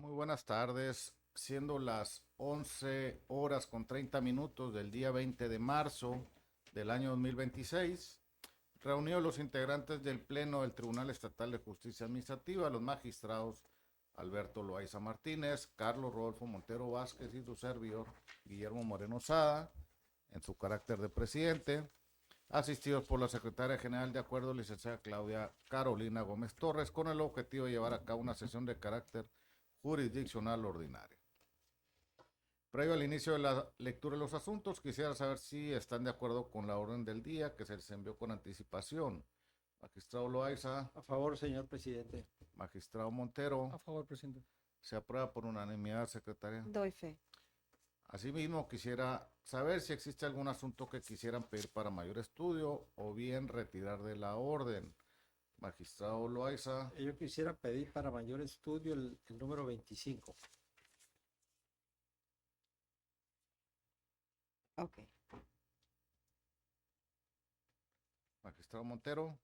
Muy buenas tardes, siendo las 11 horas con 30 minutos del día 20 de marzo del año 2026, reunió los integrantes del Pleno del Tribunal Estatal de Justicia Administrativa, los magistrados Alberto Loaiza Martínez, Carlos Rodolfo Montero Vázquez y su servidor Guillermo Moreno Sada, en su carácter de presidente, asistidos por la secretaria general de Acuerdo, licenciada Claudia Carolina Gómez Torres, con el objetivo de llevar a cabo una sesión de carácter jurisdiccional ordinario. Previo al inicio de la lectura de los asuntos, quisiera saber si están de acuerdo con la orden del día que se les envió con anticipación. Magistrado Loaiza. A favor, señor presidente. Magistrado Montero. A favor, presidente. Se aprueba por unanimidad, secretaria. Doy fe. Asimismo, quisiera saber si existe algún asunto que quisieran pedir para mayor estudio o bien retirar de la orden. Magistrado Loaiza. Yo quisiera pedir para mayor estudio el número 25. Ok. Magistrado Montero.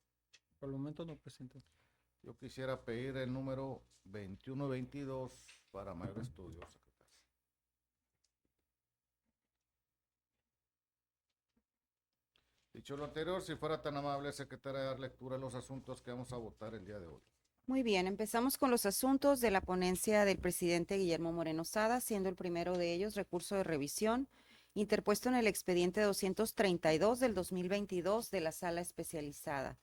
Por el momento no, presidente. Yo quisiera pedir el número 21-22 para mayor estudio, secretario. Dicho lo anterior, si fuera tan amable, secretaria, de dar lectura a los asuntos que vamos a votar el día de hoy. Muy bien, empezamos con los asuntos de la ponencia del presidente Guillermo Moreno Sada, siendo el primero de ellos recurso de revisión interpuesto en el expediente 232 del 2022 de la sala especializada.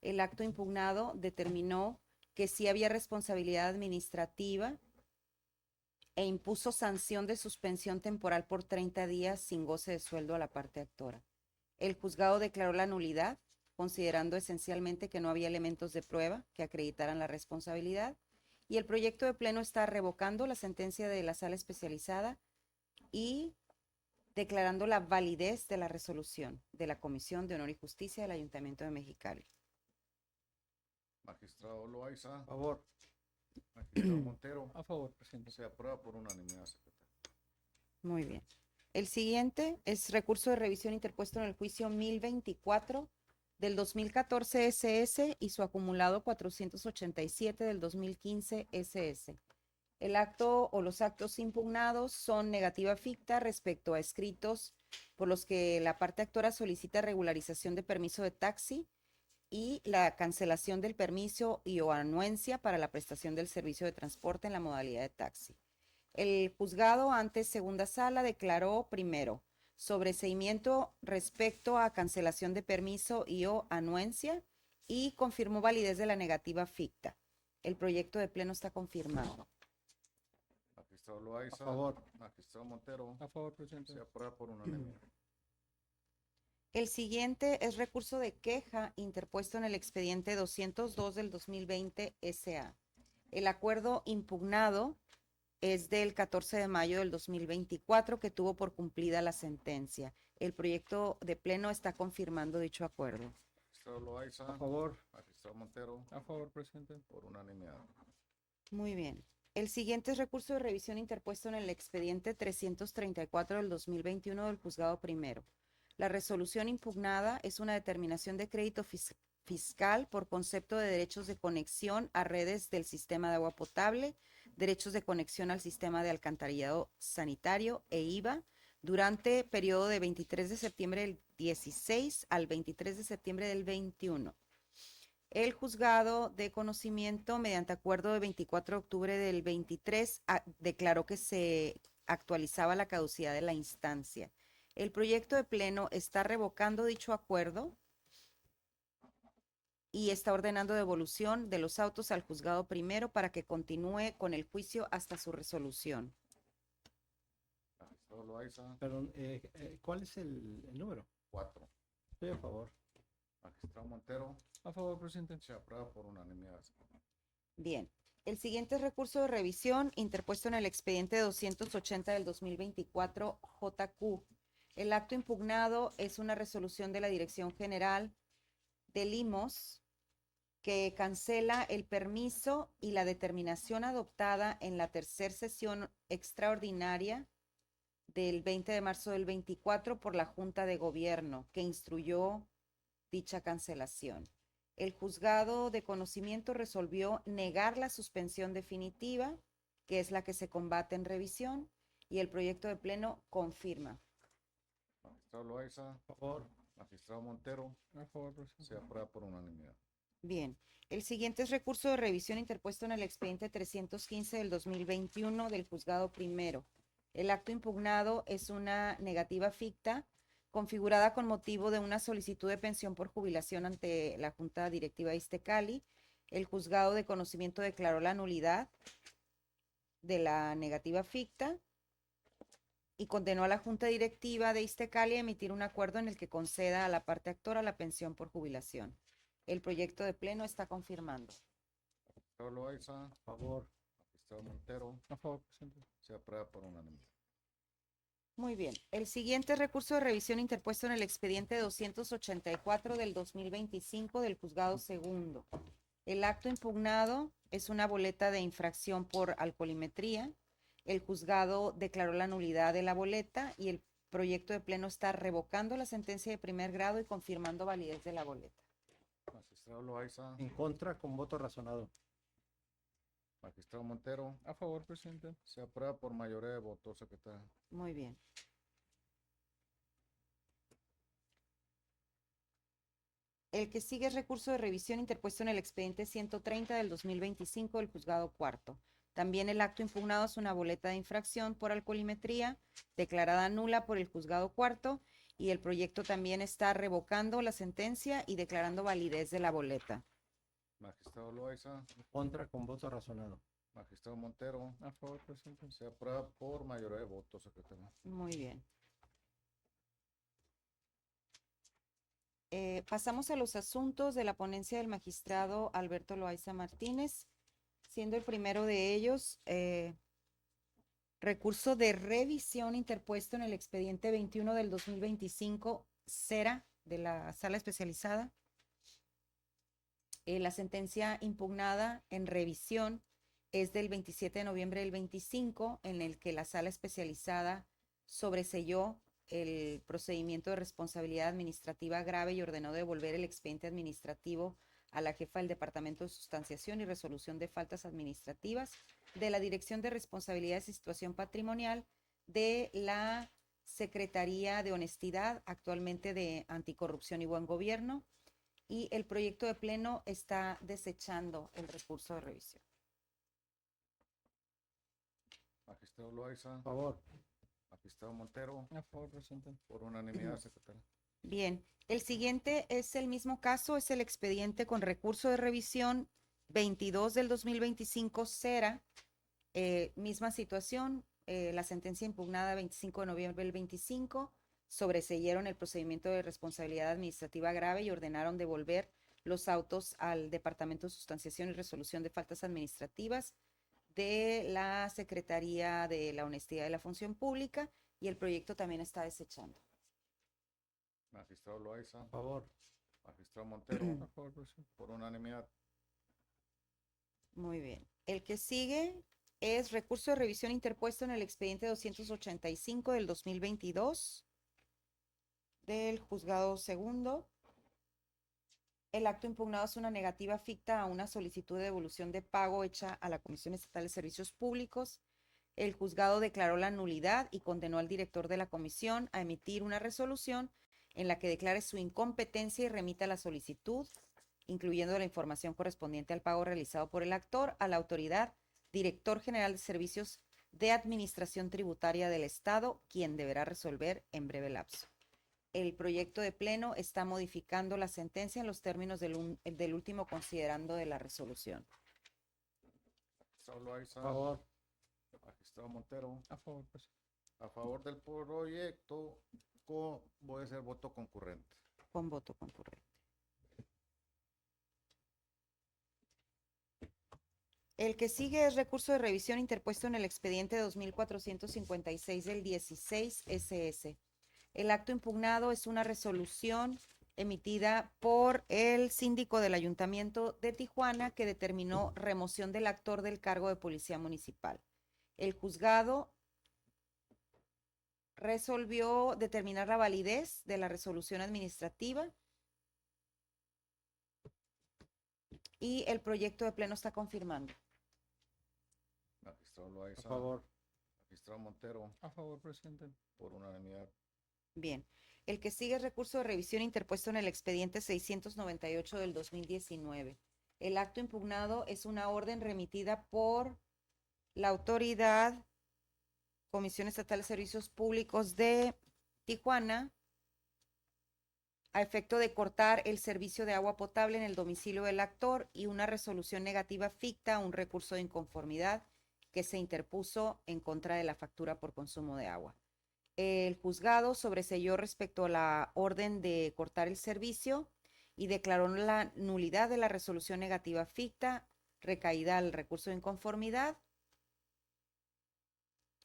El acto impugnado determinó que sí había responsabilidad administrativa e impuso sanción de suspensión temporal por 30 días sin goce de sueldo a la parte actora. El juzgado declaró la nulidad, considerando esencialmente que no había elementos de prueba que acreditaran la responsabilidad, y el proyecto de pleno está revocando la sentencia de la sala especializada y declarando la validez de la resolución de la Comisión de Honor y Justicia del Ayuntamiento de Mexicali. Magistrado Loaiza. A favor. Magistrado Montero. A favor, presidente. Se aprueba por unanimidad, secretario. Muy bien. El siguiente es recurso de revisión interpuesto en el juicio 1024 del 2014 SS y su acumulado 487 del 2015 SS. El acto o los actos impugnados son negativa ficta respecto a escritos por los que la parte actora solicita regularización de permiso de taxi y la cancelación del permiso y o anuencia para la prestación del servicio de transporte en la modalidad de taxi. El juzgado ante segunda sala declaró primero sobreseimiento respecto a cancelación de permiso y o anuencia y confirmó validez de la negativa ficta. El proyecto de pleno está confirmado. Magistrado Loaiza. A favor. Magistrado Montero. A favor, presidente. Se aprueba por unanimidad. El siguiente es recurso de queja interpuesto en el expediente 202 del 2020 SA. El acuerdo impugnado es del 14 de mayo del 2024 que tuvo por cumplida la sentencia. El proyecto de pleno está confirmando dicho acuerdo. Magistrado Loaiza. A favor. Magistrado Montero. A favor, presidente. Por unanimidad. Muy bien. El siguiente es recurso de revisión interpuesto en el expediente 334 del 2021 del juzgado primero. La resolución impugnada es una determinación de crédito fiscal por concepto de derechos de conexión a redes del sistema de agua potable, derechos de conexión al sistema de alcantarillado sanitario e IVA durante periodo de 23 de septiembre del 16 al 23 de septiembre del 21. El juzgado de conocimiento, mediante acuerdo de 24 de octubre del 23, declaró que se actualizaba la caducidad de la instancia. El proyecto de pleno está revocando dicho acuerdo y está ordenando devolución de los autos al juzgado primero para que continúe con el juicio hasta su resolución. Magistrado Loaiza. Perdón, ¿cuál es el número? 4. Estoy a favor. Magistrado Montero. A favor, presidente. Se aprueba por unanimidad. Bien. El siguiente es recurso de revisión interpuesto en el expediente 280 del 2024 JQ. El acto impugnado es una resolución de la Dirección General de Limos que cancela el permiso y la determinación adoptada en la tercera sesión extraordinaria del 20 de marzo del 24 por la Junta de Gobierno, que instruyó dicha cancelación. El juzgado de conocimiento resolvió negar la suspensión definitiva, que es la que se combate en revisión, y el proyecto de pleno confirma. Magistrado Loaiza, A favor. magistrado Montero, A favor, presidente. se aprueba por unanimidad. Bien, el siguiente es recurso de revisión interpuesto en el expediente 315 del 2021 del juzgado primero. El acto impugnado es una negativa ficta configurada con motivo de una solicitud de pensión por jubilación ante la Junta Directiva de Iztecali. El juzgado de conocimiento declaró la nulidad de la negativa ficta y condenó a la Junta Directiva de Iztecali a emitir un acuerdo en el que conceda a la parte actora la pensión por jubilación. El proyecto de pleno está confirmando. Magistrado Loaiza, A favor. magistrado Montero, A favor, presidente. se aprueba por unanimidad. Muy bien. El siguiente recurso de revisión interpuesto en el expediente 284 del 2025 del juzgado segundo. El acto impugnado es una boleta de infracción por alcoholimetría. El juzgado declaró la nulidad de la boleta y el proyecto de pleno está revocando la sentencia de primer grado y confirmando validez de la boleta. Magistrado Loaiza, En contra con voto razonado. magistrado Montero, A favor, presidente. se aprueba por mayoría de votos, secretario. Muy bien. El que sigue es recurso de revisión interpuesto en el expediente 130 del 2025 del juzgado cuarto. También el acto impugnado es una boleta de infracción por alcoholimetría declarada nula por el juzgado cuarto y el proyecto también está revocando la sentencia y declarando validez de la boleta. Magistrado Loaiza, En contra con voto razonado. magistrado Montero, A favor, presidente. se aprueba por mayoría de votos, secretario. Muy bien. Pasamos a los asuntos de la ponencia del magistrado Alberto Loaiza Martínez, siendo el primero de ellos recurso de revisión interpuesto en el expediente 21 del 2025, CERA, de la sala especializada. La sentencia impugnada en revisión es del 27 de noviembre del 25, en el que la sala especializada sobreseyó el procedimiento de responsabilidad administrativa grave y ordenó devolver el expediente administrativo a la jefa del Departamento de Sustanciación y Resolución de Faltas Administrativas de la Dirección de Responsabilidades y Situación Patrimonial de la Secretaría de Honestidad, actualmente de Anticorrupción y Buen Gobierno, y el proyecto de pleno está desechando el recurso de revisión. Magistrado Loaiza, A favor. magistrado Montero, A favor, presidente. por unanimidad, secretario. Bien, el siguiente es el mismo caso, es el expediente con recurso de revisión 22 del 2025, CERA, misma situación, la sentencia impugnada 25 de noviembre del 25, sobreseyeron el procedimiento de responsabilidad administrativa grave y ordenaron devolver los autos al Departamento de Sustanciación y Resolución de Faltas Administrativas de la Secretaría de la Honestidad y la Función Pública, y el proyecto también está desechando. Magistrado Loaiza, A favor. magistrado Montero, A favor, presidente. por unanimidad. Muy bien. El que sigue es recurso de revisión interpuesto en el expediente 285 del 2022 del juzgado segundo. El acto impugnado es una negativa ficta a una solicitud de devolución de pago hecha a la Comisión Estatal de Servicios Públicos. El juzgado declaró la nulidad y condenó al director de la comisión a emitir una resolución en la que declare su incompetencia y remita la solicitud, incluyendo la información correspondiente al pago realizado por el actor, a la autoridad Director General de Servicios de Administración Tributaria del Estado, quien deberá resolver en breve lapso. El proyecto de pleno está modificando la sentencia en los términos del último considerando de la resolución. Magistrado Loaiza, A favor. magistrado Montero, A favor, presidente. a favor del proyecto, voy a hacer voto concurrente. Con voto concurrente. El que sigue es recurso de revisión interpuesto en el expediente 2456 del 16 SS. El acto impugnado es una resolución emitida por el síndico del Ayuntamiento de Tijuana que determinó remoción del actor del cargo de policía municipal. El juzgado resolvió determinar la validez de la resolución administrativa y el proyecto de pleno está confirmando. Magistrado Magistrado A Loaiza. favor. Magistrado Montero, A favor, presidente. por unanimidad. Bien. El que sigue es recurso de revisión interpuesto en el expediente 698 del 2019. El acto impugnado es una orden remitida por la autoridad Comisión Estatal de Servicios Públicos de Tijuana a efecto de cortar el servicio de agua potable en el domicilio del actor y una resolución negativa ficta a un recurso de inconformidad que se interpuso en contra de la factura por consumo de agua. El juzgado sobreseyó respecto a la orden de cortar el servicio y declaró la nulidad de la resolución negativa ficta recaída al recurso de inconformidad,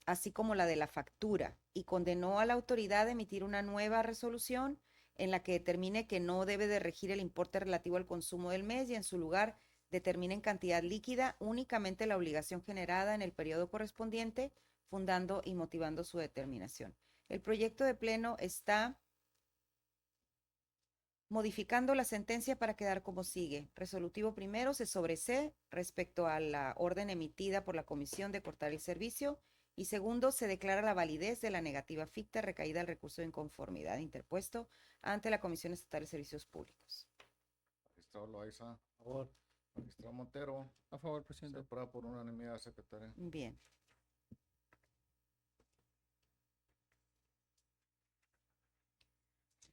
así como la de la factura, y condenó a la autoridad a emitir una nueva resolución en la que determine que no debe de regir el importe relativo al consumo del mes y en su lugar determine en cantidad líquida únicamente la obligación generada en el periodo correspondiente, fundando y motivando su determinación. El proyecto de pleno está modificando la sentencia para quedar como sigue. Resolutivo primero, se sobresee respecto a la orden emitida por la comisión de cortar el servicio. Y segundo, se declara la validez de la negativa ficta recaída al recurso de inconformidad interpuesto ante la Comisión Estatal de Servicios Públicos. Magistrado Loaiza. A favor. Magistrado Montero, A favor, se presidente. aprueba por unanimidad, secretaria. Bien.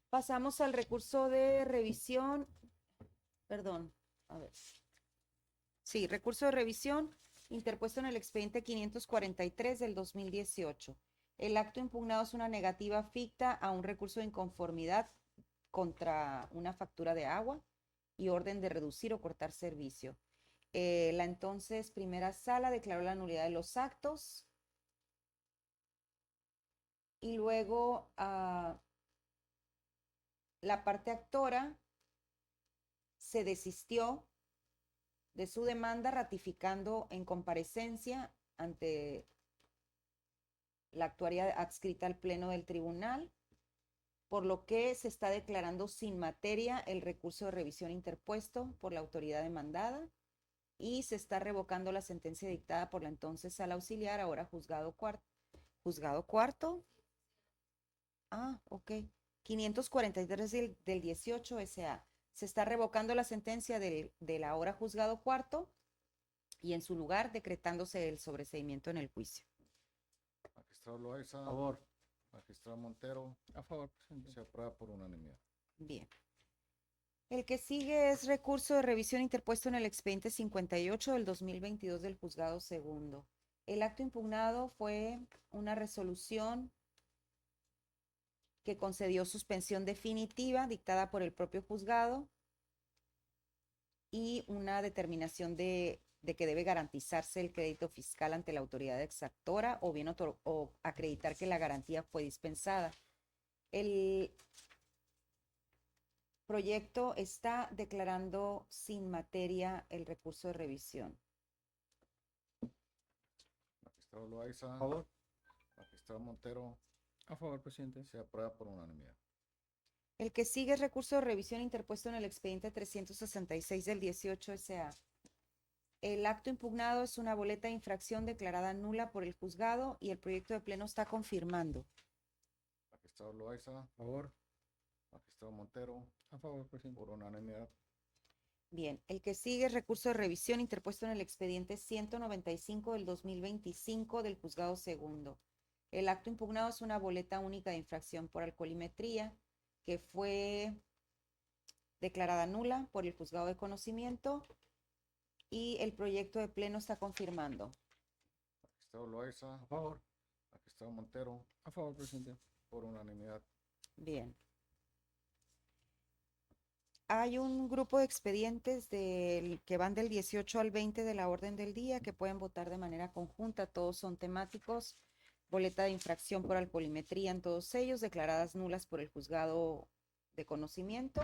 Pasamos al recurso de revisión. Perdón, a ver. Sí, recurso de revisión interpuesto en el expediente 543 del 2018. El acto impugnado es una negativa ficta a un recurso de inconformidad contra una factura de agua y orden de reducir o cortar servicio. La entonces primera sala declaró la nulidad de los actos y luego la parte actora se desistió de su demanda ratificando en comparecencia ante la actuaria adscrita al pleno del tribunal, por lo que se está declarando sin materia el recurso de revisión interpuesto por la autoridad demandada y se está revocando la sentencia dictada por la entonces sala auxiliar, ahora juzgado cuarto. ¿Juzgado cuarto? Ah, ok. 543 del 18 SA. Se está revocando la sentencia del ahora juzgado cuarto y en su lugar decretándose el sobreseimiento en el juicio. Magistrado Loaiza. A favor. Magistrado Montero, A favor, presidente. se aprueba por unanimidad. Bien. El que sigue es recurso de revisión interpuesto en el expediente 58 del 2022 del juzgado segundo. El acto impugnado fue una resolución que concedió suspensión definitiva dictada por el propio juzgado y una determinación de que debe garantizarse el crédito fiscal ante la autoridad exactora o bien o acreditar que la garantía fue dispensada. El proyecto está declarando sin materia el recurso de revisión. Magistrado Loaiza. A favor. Magistrado Montero, A favor, presidente. se aprueba por unanimidad. El que sigue es recurso de revisión interpuesto en el expediente 366 del 18 SA. El acto impugnado es una boleta de infracción declarada nula por el juzgado y el proyecto de pleno está confirmando. Magistrado Loaiza. A favor. Magistrado Montero, A favor, presidente. por unanimidad. Bien, el que sigue es recurso de revisión interpuesto en el expediente 195 del 2025 del juzgado segundo. El acto impugnado es una boleta única de infracción por alcoholimetría que fue declarada nula por el juzgado de conocimiento y el proyecto de pleno está confirmando. Magistrado Loaiza. A favor. Magistrado Montero, A favor, presidente. por unanimidad. Bien. Hay un grupo de expedientes que van del 18 al 20 de la orden del día que pueden votar de manera conjunta. Todos son temáticos. Boleta de infracción por alcoholimetría en todos ellos, declaradas nulas por el juzgado de conocimiento.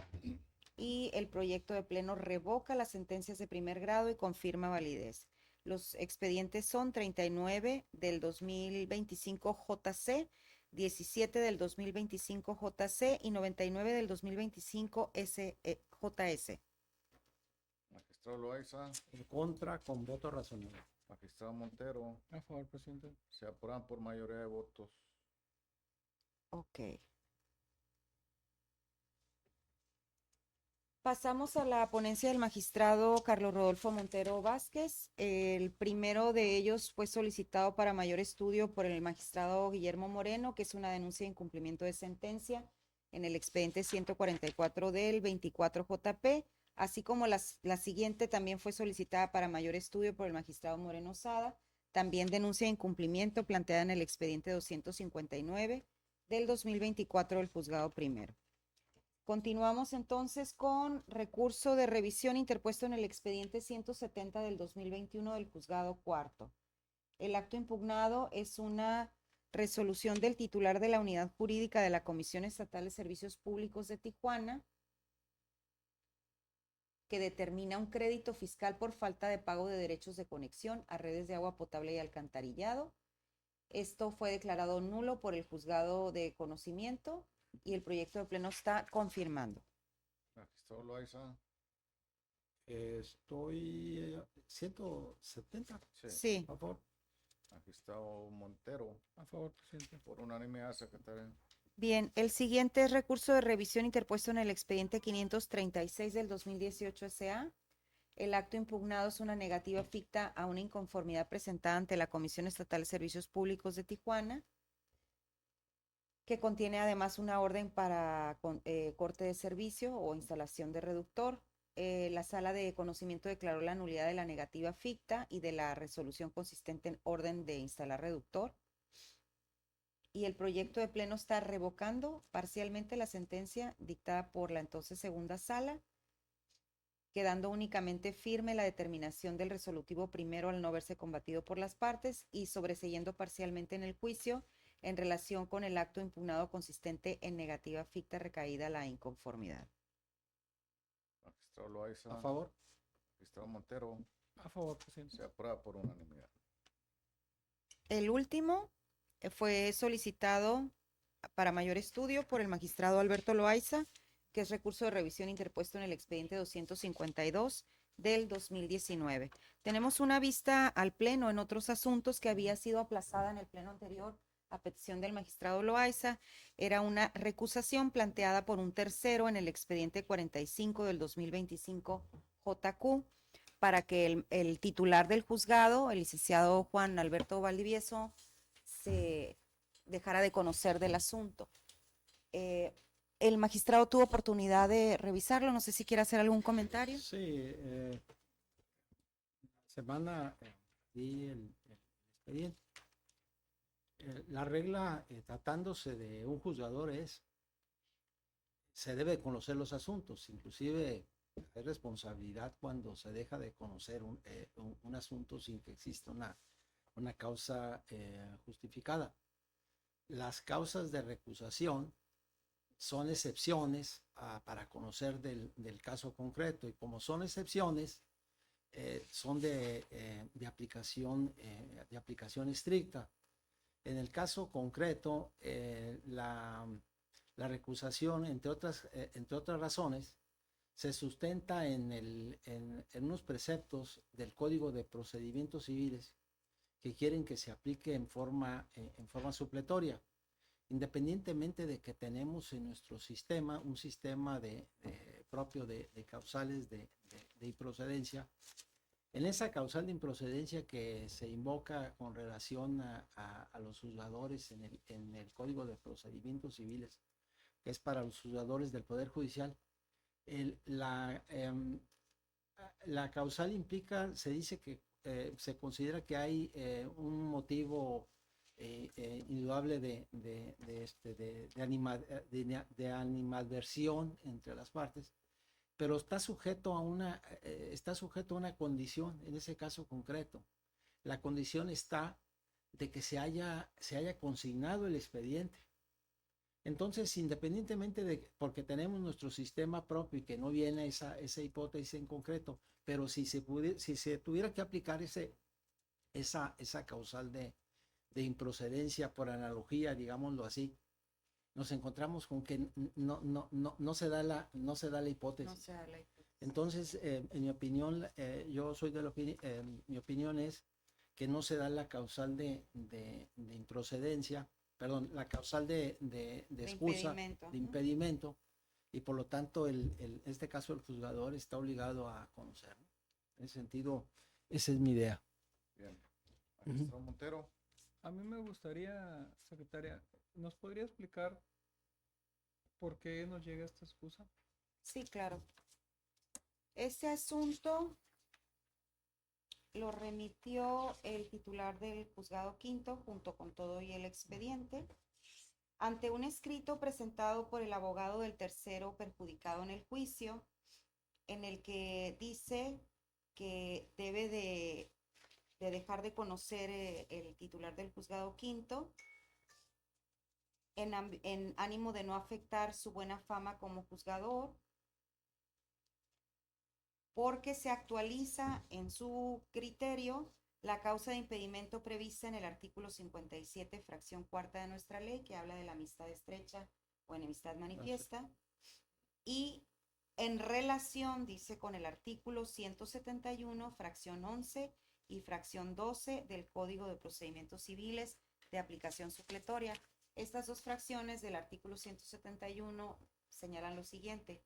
Y el proyecto de pleno revoca las sentencias de primer grado y confirma validez. Los expedientes son 39 del 2025 JC, 17 del 2025 JC y 99 del 2025 JS. Magistrado Loaiza. En contra con voto razonable. Magistrado Montero, A favor, presidente. se aprueban por mayoría de votos. Ok. Pasamos a la ponencia del magistrado Carlos Rodolfo Montero Vázquez. El primero de ellos fue solicitado para mayor estudio por el magistrado Guillermo Moreno, que es una denuncia de incumplimiento de sentencia en el expediente 144 del 24 JP, así como la siguiente también fue solicitada para mayor estudio por el magistrado Moreno Sada, también denuncia de incumplimiento planteada en el expediente 259 del 2024 del juzgado primero. Continuamos entonces con recurso de revisión interpuesto en el expediente 170 del 2021 del juzgado cuarto. El acto impugnado es una resolución del titular de la unidad jurídica de la Comisión Estatal de Servicios Públicos de Tijuana, que determina un crédito fiscal por falta de pago de derechos de conexión a redes de agua potable y alcantarillado. Esto fue declarado nulo por el juzgado de conocimiento y el proyecto de pleno está confirmando. Magistrado Loaiza, Estoy 170, Sí. por favor. magistrado Montero, A favor, presidente. por unanimidad, secretaria. Bien, el siguiente es recurso de revisión interpuesto en el expediente 536 del 2018 SA. El acto impugnado es una negativa ficta a una inconformidad presentada ante la Comisión Estatal de Servicios Públicos de Tijuana, que contiene además una orden para corte de servicio o instalación de reductor. La sala de conocimiento declaró la nulidad de la negativa ficta y de la resolución consistente en orden de instalar reductor. Y el proyecto de pleno está revocando parcialmente la sentencia dictada por la entonces segunda sala, quedando únicamente firme la determinación del resolutivo primero al no verse combatido por las partes y sobreseyendo parcialmente en el juicio en relación con el acto impugnado consistente en negativa ficta recaída la inconformidad. Magistrado Loaiza, A favor. magistrado Montero, A favor, presidente. se aprueba por unanimidad. El último fue solicitado para mayor estudio por el magistrado Alberto Loaiza, que es recurso de revisión interpuesto en el expediente 252 del 2019. Tenemos una vista al pleno en otros asuntos que había sido aplazada en el pleno anterior a petición del magistrado Loaiza. Era una recusación planteada por un tercero en el expediente 45 del 2025 JQ para que el titular del juzgado, el licenciado Juan Alberto Valdivieso, se dejara de conocer del asunto. El magistrado tuvo oportunidad de revisarlo, no sé si quiere hacer algún comentario. Sí, semana di el expediente. La regla, tratándose de un juzgador, se debe conocer los asuntos, inclusive hay responsabilidad cuando se deja de conocer un asunto sin que exista una causa justificada. Las causas de recusación son excepciones para conocer del caso concreto, y como son excepciones, son de aplicación estricta. En el caso concreto, la recusación, entre otras razones, se sustenta en unos preceptos del Código de Procedimientos Civiles que quieren que se aplique en forma supletoria, independientemente de que tenemos en nuestro sistema un sistema propio de causales de improcedencia. En esa causal de improcedencia que se invoca con relación a los juzgadores en el Código de Procedimientos Civiles, que es para los juzgadores del Poder Judicial, la causal implica, se dice que se considera que hay un motivo indudable de animadversión entre las partes, pero está sujeto a una condición en ese caso concreto. La condición está de que se haya consignado el expediente. Entonces, independientemente porque tenemos nuestro sistema propio y que no viene esa hipótesis en concreto, pero si se tuviera que aplicar esa causal de improcedencia por analogía, digámoslo así, nos encontramos con que no se da la hipótesis. No se da la hipótesis. Entonces, en mi opinión, yo soy de mi opinión es que no se da la causal de improcedencia, perdón, la causal de excusa, impedimento, de ujú. impedimento, y por lo tanto, en este caso, el juzgador está obligado a conocer, ¿no? En ese sentido, esa es mi idea. Bien. Magistrado Montero. A mí me gustaría, secretaria, ¿nos podría explicar por qué nos llega esta excusa? Sí, claro. Este asunto lo remitió el titular del juzgado quinto junto con todo y el expediente ante un escrito presentado por el abogado del tercero perjudicado en el juicio, en el que dice que debe de dejar de conocer el titular del juzgado quinto en ánimo de no afectar su buena fama como juzgador, porque se actualiza en su criterio la causa de impedimento prevista en el artículo 57, fracción cuarta de nuestra ley, que habla de la amistad estrecha o enemistad manifiesta, y en relación, dice, con el artículo 171, fracción 11 y fracción 12 del Código de Procedimientos Civiles de aplicación supletoria. Estas dos fracciones del artículo 171 señalan lo siguiente: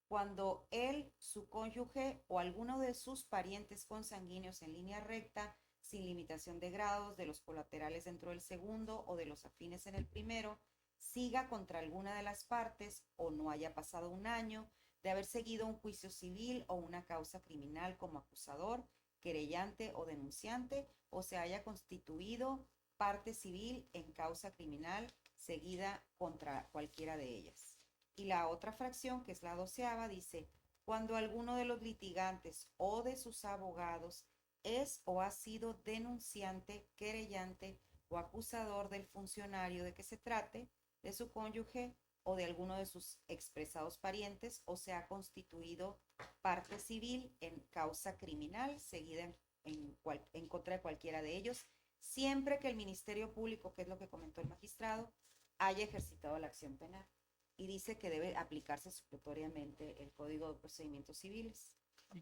cuando él, su cónyuge o alguno de sus parientes consanguíneos en línea recta, sin limitación de grados, de los colaterales dentro del segundo o de los afines en el primero, siga contra alguna de las partes o no haya pasado un año de haber seguido un juicio civil o una causa criminal como acusador, querellante o denunciante, o se haya constituido parte civil en causa criminal seguida contra cualquiera de ellas. Y la otra fracción, que es la 12ª, dice: cuando alguno de los litigantes o de sus abogados es o ha sido denunciante, querellante o acusador del funcionario de que se trate, de su cónyuge o de alguno de sus expresados parientes, o se ha constituido parte civil en causa criminal seguida en contra de cualquiera de ellos, siempre que el Ministerio Público, que es lo que comentó el magistrado, haya ejercitado la acción penal. Y dice que debe aplicarse supletoriamente el Código de Procedimientos Civiles.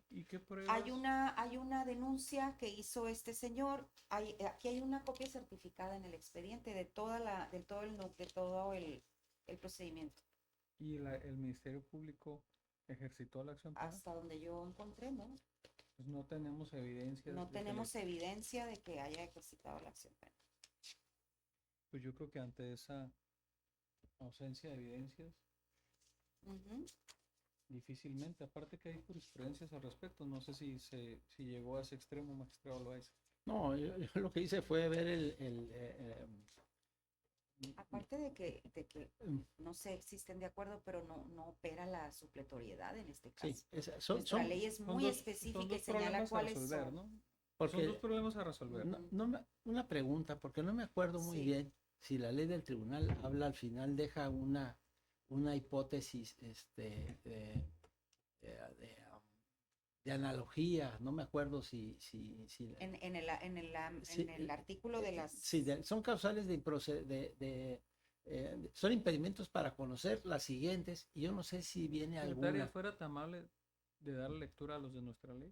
¿Y qué pruebas? Hay una denuncia que hizo este señor. Aquí hay una copia certificada en el expediente de todo el procedimiento. ¿Y el Ministerio Público ejercitó la acción penal? Hasta donde yo encontré, ¿no? Pues no tenemos evidencia. No de que tenemos evidencia de que haya ejercitado la acción penal. Pues yo creo que ante esa ausencia de evidencias, Ujú. difícilmente, aparte que hay jurisprudencias al respecto, no sé si llegó a ese extremo, magistrado Loaiza. No, yo lo que hice fue ver Aparte de que, no sé, existen de acuerdo, pero no opera la supletoriedad en este sí, caso. son, Nuestra ley es muy son específica y dos señala problemas a cuáles resolver, son. ¿no? Son porque dos problemas a resolver. una pregunta, porque no me acuerdo muy Sí. bien si la ley del tribunal habla al final, deja una hipótesis de analogía, no me acuerdo si En el artículo de las... sí, son causales son impedimentos para conocer las siguientes, y yo no sé si viene Secretaria, alguna. ¿fuera tan amable de dar lectura a los de nuestra ley?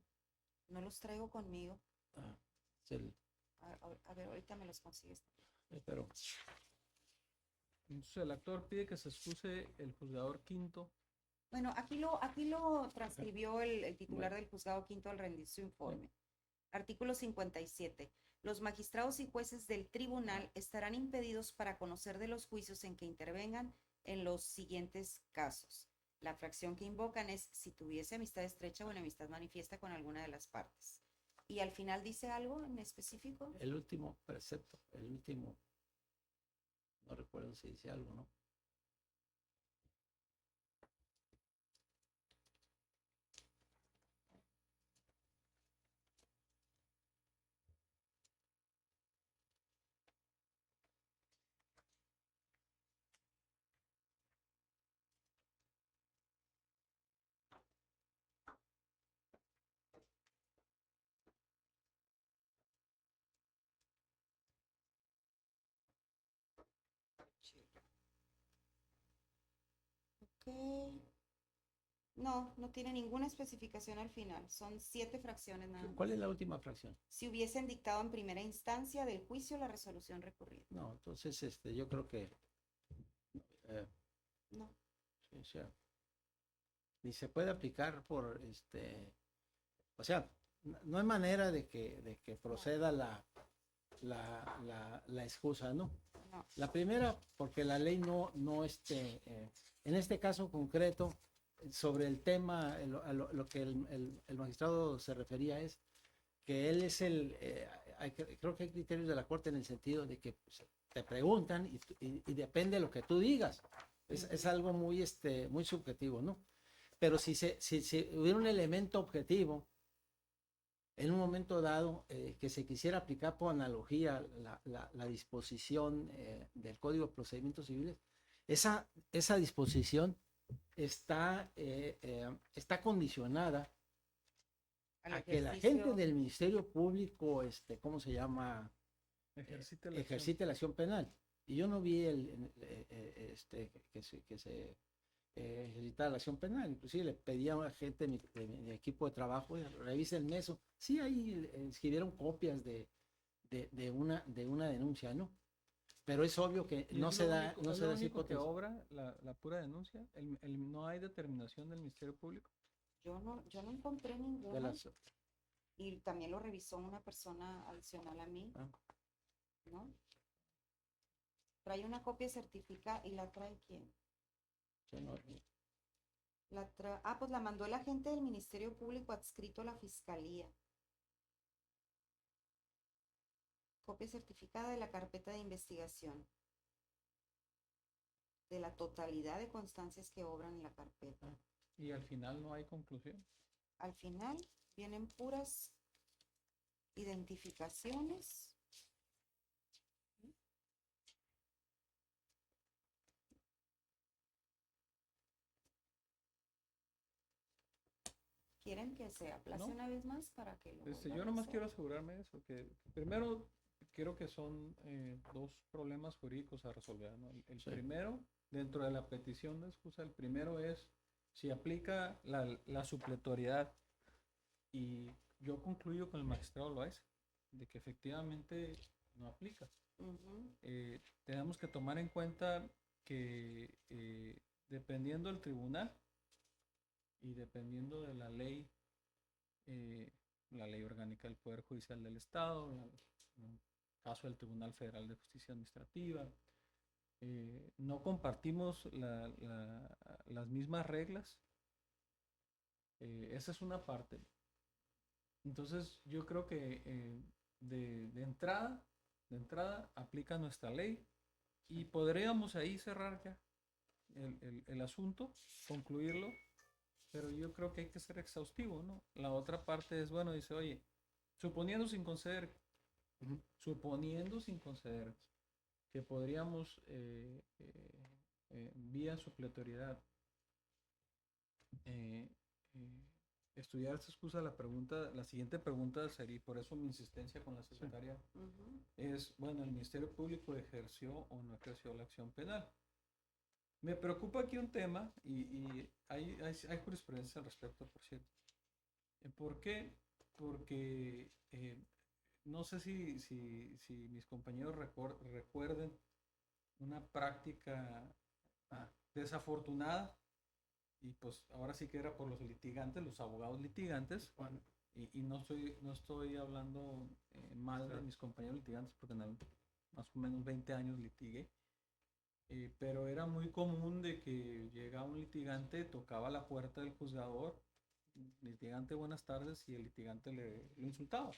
No los traigo conmigo. Ah, es el- A ver, ahorita me los consigues. pero Entonces el actor pide que se excuse el juzgador quinto. Bueno, aquí lo transcribió el titular Bueno. del juzgado quinto al rendir su informe. Artículo 57. Los magistrados y jueces del tribunal estarán impedidos para conocer de los juicios en que intervengan en los siguientes casos. La fracción que invocan es si tuviese amistad estrecha o enemistad manifiesta con alguna de las partes. Y al final dice algo en específico. el último precepto, el último, no recuerdo si dice algo, ¿no? Ok. No, no tiene ninguna especificación al final. Son 7 fracciones nada más. ¿Cuál es la última fracción? Si hubiesen dictado en primera instancia del juicio la resolución recurrida. No, entonces yo creo que eh, No. sí, o sea, ni se puede aplicar o sea, no hay manera de que proceda la excusa, ¿no? No. La primera, porque la ley en este caso concreto, sobre el tema, lo que el magistrado se refería es que él es creo que hay criterios de la Corte en el sentido de que pues, te preguntan y depende de lo que tú digas. Es algo muy subjetivo, ¿no? Pero si hubiera un elemento objetivo, en un momento dado, que se quisiera aplicar por analogía la disposición del Código de Procedimientos Civiles, esa disposición está condicionada Al a que la ejercicio- gente del Ministerio Público, ¿cómo se llama? Ejercite la acción. Ejercite la acción penal. Y yo no vi que se ejercitara la acción penal. Inclusive le pedía a la gente de mi equipo de trabajo, revisen eso. Sí, ahí escribieron copias de una denuncia, ¿no? Pero es obvio que Y no es se lo da, único, no es se lo da esa único que hipótesis. obra la pura denuncia. No hay determinación del Ministerio Público. yo no encontré De ninguna. las, Y también lo revisó una persona adicional a mí, ah, ¿no? Trae una copia certificada y la trae quién. yo no- Pues la mandó el agente del Ministerio Público adscrito a la Fiscalía. Copia certificada de la carpeta de investigación. De la totalidad de constancias que obran en la carpeta. Y al final no hay conclusión. Al final vienen puras identificaciones. ¿Quieren que se aplace No. una vez más para que lo vuelva Yo a nomás hacer? quiero asegurarme de eso, que primero creo que son 2 problemas jurídicos a resolver, ¿no? El Sí. primero, dentro de la petición de excusa, el primero es si aplica la supletoriedad, y yo concluyo con el magistrado Loaiza de que efectivamente no aplica. Ujú. Tenemos que tomar en cuenta que dependiendo del tribunal y dependiendo de la ley orgánica del Poder Judicial del Estado, en el caso del Tribunal Federal de Justicia Administrativa, no compartimos las mismas reglas. Esa es una parte. Entonces yo creo que de entrada aplica nuestra ley y podríamos ahí cerrar ya el asunto, concluirlo, pero yo creo que hay que ser exhaustivo, ¿no? La otra parte es, bueno, dice, oye, suponiendo sin conceder que podríamos vía supletoriedad eh, eh, estudiar esta excusa, la siguiente pregunta sería, por eso mi insistencia con la secretaria, Ujú. es, bueno, ¿el Ministerio Público ejerció o no ejerció la acción penal? Me preocupa aquí un tema, y hay jurisprudencia al respecto, por cierto. ¿Por qué? Porque no sé si mis compañeros recuerden una práctica desafortunada, y pues ahora sí que era por los litigantes, los abogados litigantes, y no estoy hablando mal de mis compañeros litigantes, porque en más o menos 20 años litigué, pero era muy común de que llegaba un litigante, tocaba la puerta del juzgador, litigante, buenas tardes, y el litigante lo insultaba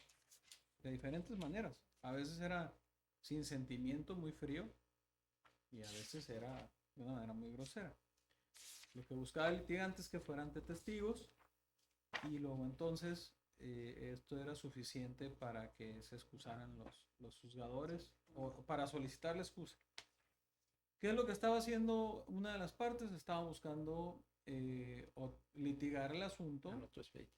de diferentes maneras. A veces era sin sentimiento, muy frío, y a veces era de una manera muy grosera. Lo que buscaba el litigante es que fuera ante testigos, y luego entonces esto era suficiente para que se excusaran los juzgadores o para solicitar la excusa. ¿Qué es lo que estaba haciendo una de las partes? Estaba buscando litigar el asunto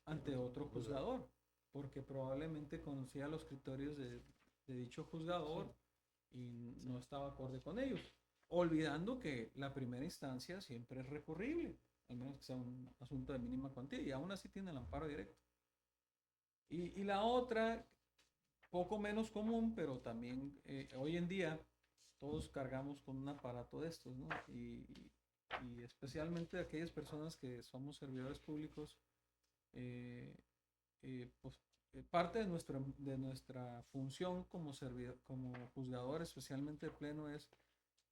ante otro juzgador, porque probablemente conocía los criterios de dicho juzgador y no estaba acorde con ellos, olvidando que la primera instancia siempre es recurrible. al menos que sea un asunto de mínima cuantía, y aún así tiene el amparo directo. Y la otra, poco menos común, pero también hoy en día todos cargamos con un aparato de estos, ¿no? Y especialmente aquellas personas que somos servidores públicos, pues parte de nuestra función como como juzgador, especialmente de pleno, es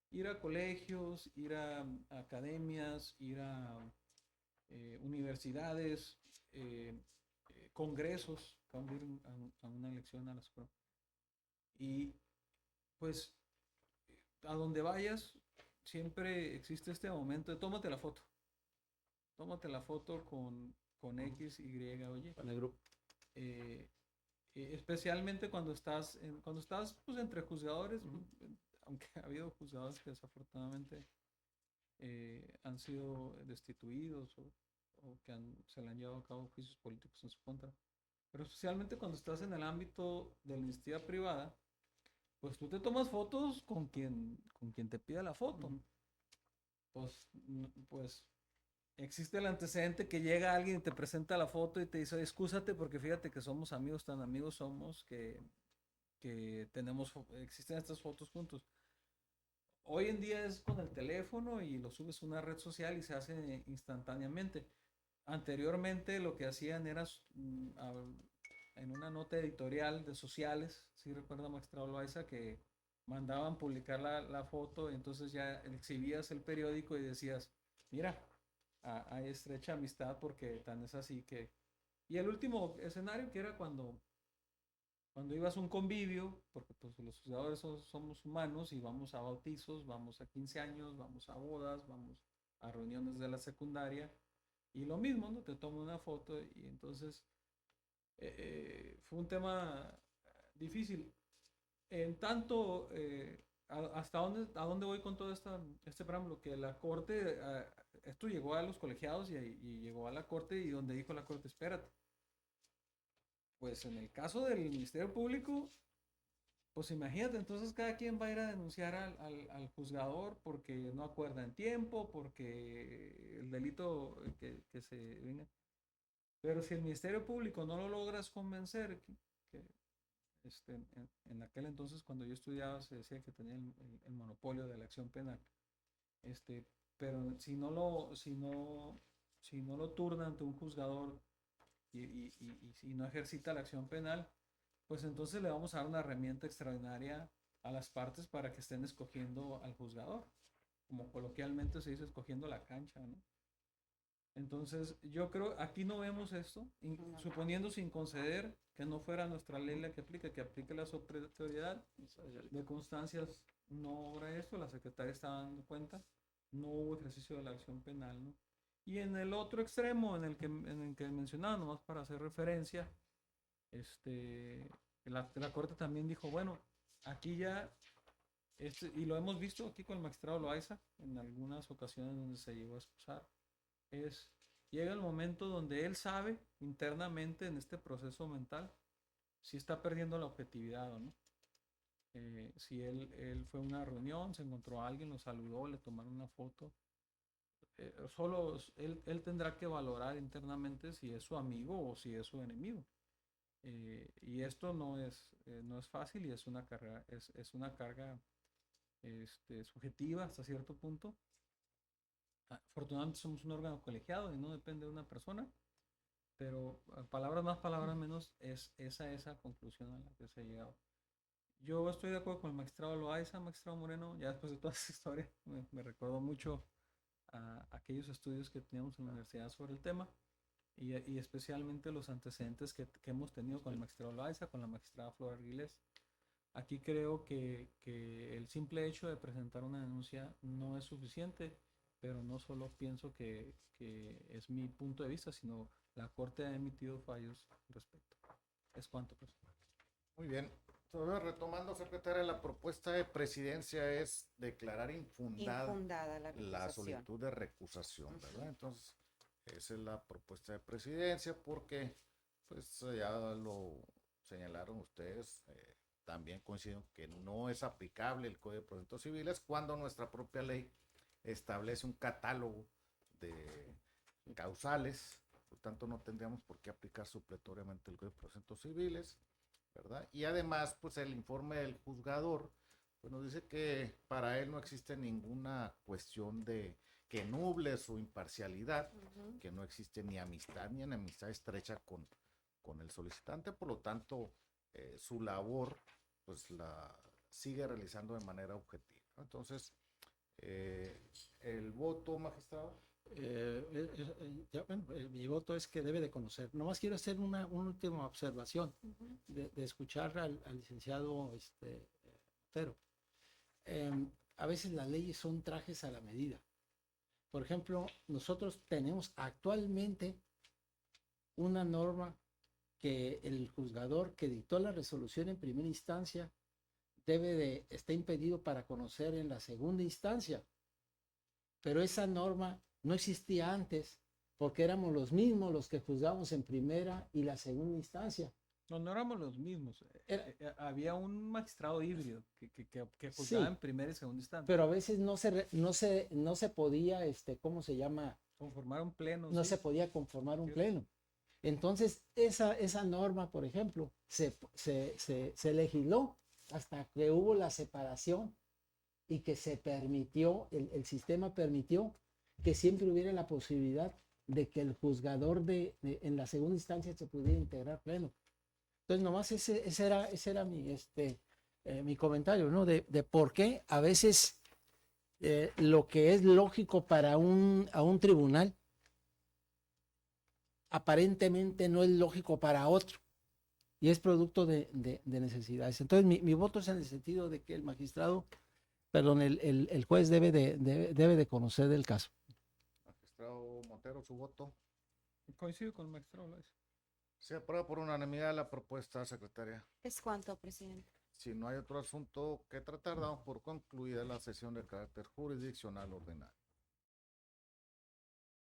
ir a colegios, ir a academias, ir a universidades, congresos, vamos a ir a una elección a la Suprema. Y pues a donde vayas, siempre existe este momento de tómate la foto con X, Y, oye. Con el grupo. Eh, especialmente cuando estás pues, entre juzgadores, aunque ha habido juzgadores que desafortunadamente han sido destituidos o que se le han llevado a cabo juicios políticos en su contra. Pero especialmente cuando estás en el ámbito de la iniciativa privada, pues tú te tomas fotos con quien te pida la foto. Pues existe el antecedente que llega alguien y te presenta la foto y te dice, excúsate porque fíjate que somos amigos, tan amigos somos que existen estas fotos juntos. Hoy en día es con el teléfono y lo subes a una red social y se hace instantáneamente. Anteriormente lo que hacían era en una nota editorial de sociales, si recuerda Magistrado Loaiza, que mandaban publicar la foto y entonces ya exhibías el periódico y decías, mira, hay estrecha amistad porque tan es así que... Y el último escenario que era cuando ibas a un convivio, porque pues los juzgadores somos humanos y vamos a bautizos, vamos a 15 años, vamos a bodas, vamos a reuniones de la secundaria y lo mismo, ¿no? Te tomo una foto y entonces fue un tema difícil. En tanto, ¿a dónde voy con todo este preámbulo? Que la Corte, esto llegó a los colegiados y llegó a la Corte y donde dijo la Corte, espérate. Pues en el caso del Ministerio Público, pues imagínate, entonces cada quien va a ir a denunciar al juzgador porque no acuerda en tiempo, porque el delito que se venga. Pero si el Ministerio Público no lo logras convencer, en aquel entonces cuando yo estudiaba se decía que tenía el monopolio de la acción penal, pero si no lo turna ante un juzgador y si no ejercita la acción penal, pues entonces le vamos a dar una herramienta extraordinaria a las partes para que estén escogiendo al juzgador, como coloquialmente se dice, escogiendo la cancha, ¿no? Entonces, yo creo, aquí no vemos esto, suponiendo sin conceder que no fuera nuestra ley la que aplique la autoridad de constancias, no obra esto, la secretaria está dando cuenta, no hubo ejercicio de la acción penal, ¿no? Y en el otro extremo, en el que mencionaba, nomás para hacer referencia, la Corte también dijo, bueno, aquí ya, y lo hemos visto aquí con el magistrado Loaiza, en algunas ocasiones donde se llegó a excusar, llega el momento donde él sabe internamente en este proceso mental si está perdiendo la objetividad o no. Si él fue a una reunión, se encontró a alguien, lo saludó, le tomaron una foto, solo él tendrá que valorar internamente si es su amigo o si es su enemigo. Y esto no es fácil y es una carga, subjetiva hasta cierto punto. Afortunadamente somos un órgano colegiado y no depende de una persona, pero palabras más, palabras menos, es esa conclusión a la que se ha llegado. Yo estoy de acuerdo con el magistrado Loaiza, magistrado Moreno, ya después de toda esa historia, me recordó mucho a aquellos estudios que teníamos en la universidad sobre el tema y especialmente los antecedentes que hemos tenido con el magistrado Loaiza, con la magistrada Flor Arguilés. Aquí creo que el simple hecho de presentar una denuncia no es suficiente, pero no solo pienso que es mi punto de vista, sino la Corte ha emitido fallos al respecto. Es cuanto, pues. Muy bien. Entonces, retomando, secretaria, la propuesta de presidencia es declarar infundada La la recusación. solicitud de recusación, ¿verdad? Entonces, esa es la propuesta de presidencia porque, pues, ya lo señalaron ustedes, también coinciden que no es aplicable el Código de Procedimientos Civiles cuando nuestra propia ley establece un catálogo de causales, por tanto no tendríamos por qué aplicar supletoriamente el Código de Procedimientos Civiles, ¿verdad? Y además, pues el informe del juzgador, pues nos dice que para él no existe ninguna cuestión de que nuble su imparcialidad, que no existe ni amistad ni enemistad estrecha con el solicitante, por lo tanto, su labor, pues la sigue realizando de manera objetiva, ¿no? Entonces, el voto, magistrado. Mi voto es que debe de conocer. Nomás quiero hacer una última observación de escuchar al licenciado Otero. A veces las leyes son trajes a la medida. Por ejemplo, nosotros tenemos actualmente una norma que el juzgador que dictó la resolución en primera instancia está impedido para conocer en la segunda instancia. Pero esa norma no existía antes porque éramos los mismos los que juzgamos en primera y la segunda instancia. No éramos los mismos. Había un magistrado híbrido que Sí, juzgaba en primera y segunda instancia. pero a veces no se podía, ¿cómo se llama? Conformar un pleno. No sí. se podía conformar un Sí. pleno. Entonces, esa norma, por ejemplo, se legisló hasta que hubo la separación y que se permitió, el sistema permitió que siempre hubiera la posibilidad de que el juzgador en la segunda instancia se pudiera integrar pleno. Entonces, nomás ese era mi comentario, ¿no? De por qué a veces lo que es lógico para a un tribunal aparentemente no es lógico para otro y es producto de necesidades. Entonces, mi voto es en el sentido de que el magistrado, perdón, el juez debe de conocer del caso. Magistrado Montero, su voto. Coincido con el magistrado Loaiza. Se aprueba por unanimidad la propuesta, secretaria. ¿Es cuánto, presidente? Si no hay otro asunto que tratar, damos por concluida la sesión de carácter jurisdiccional ordinario.